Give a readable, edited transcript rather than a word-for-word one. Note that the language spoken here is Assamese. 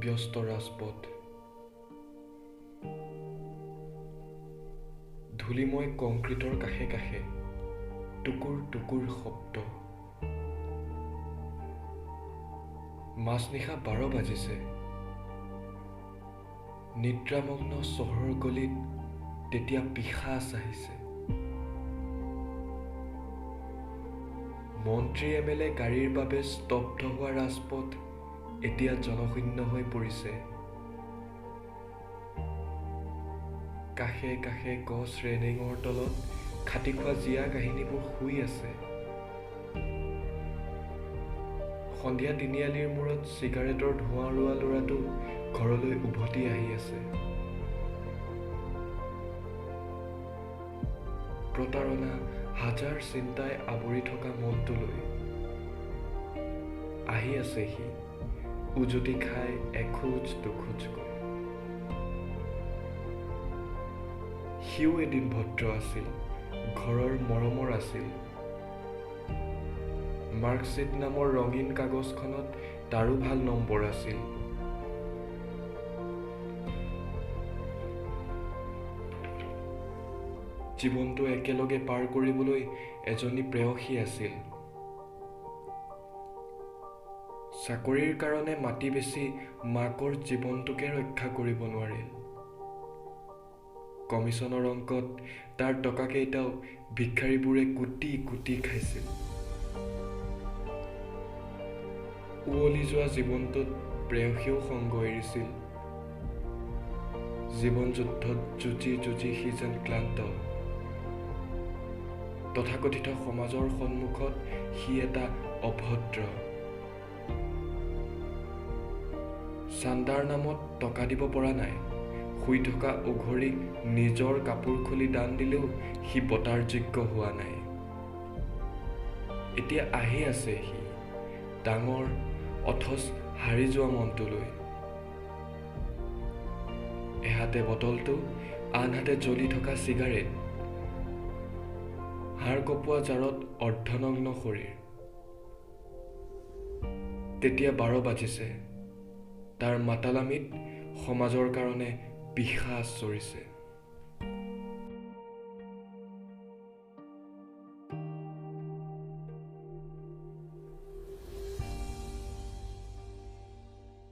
ব্যস্ত ৰাজপথ ধূলিময় কংক্ৰিটৰ কাষে কাষে টুকুৰ টুকুৰ শব্দ মাজনিশা 12 বাজিছে নিদ্ৰামগ্ন চহৰৰ গলিত তেতিয়া পিশাচ আহিছে মন্ত্ৰী এমএলএ গাড়ীৰ বাবে স্তব্ধ হোৱা ৰাজপথ এতিয়া জনশূন্য হৈ পৰিছে কাষে কাষে গছ ৰেলিঙৰ তলত খাটি খোৱা জীয়া কাহিনীবোৰ শুই আছে সন্ধিয়া তিনিআলিৰ মূৰত চিগাৰেটৰ ধোঁৱা উৰোৱা ল'ৰাটো ঘৰলৈ উভতি আহি আছে প্ৰতাৰণা হাজাৰ চিন্তাই আৱৰি থকা মনটোলৈ আহি আছে সি উজুতি খাই এখোজ দুখোজকৈ সিও এদিন ভদ্ৰ আছিল ঘৰৰ মৰমৰ আছিল মাৰ্কশ্বিট নামৰ ৰঙীন কাগজখনত তাৰো ভাল নম্বৰ আছিল জীৱনটো একেলগে পাৰ কৰিবলৈ এজনী প্ৰেয়সী আছিল চাকৰিৰ কাৰণে মাটি বেছি মাকৰ জীৱনটোকে ৰক্ষা কৰিব নোৱাৰিল কমিছনৰ অংকত তাৰ টকাকেইটাও ভিক্ষাৰীবোৰে কুটি কুটি খাইছিল উৱলি যোৱা জীৱনটোত প্ৰেয়সীও সংগ এৰিছিল জীৱন যুদ্ধত যুঁজি যুঁজি সি যেন ক্লান্ত তথাকথিত সমাজৰ সন্মুখত সি এটা অভদ্ৰ চান্দাৰ নামত টকা দিব পৰা নাই শুই থকা উঘৰীক নিজৰ কাপোৰ খুলি দান দিলেও সি বটাৰ যোগ্য হোৱা নাই এতিয়া আহি আছে সি ডাঙৰ অথচ হাৰি যোৱা মনটোলৈ এহাতে বটলটো আনহাতে জ্বলি থকা চিগাৰেট হাড় কপোৱা জাৰত অৰ্ধনগ্ন শৰীৰ তেতিয়া 12 বাজিছে তাৰ মাতালামিত সমাজৰ কাৰণে পিশাচ চৰিছে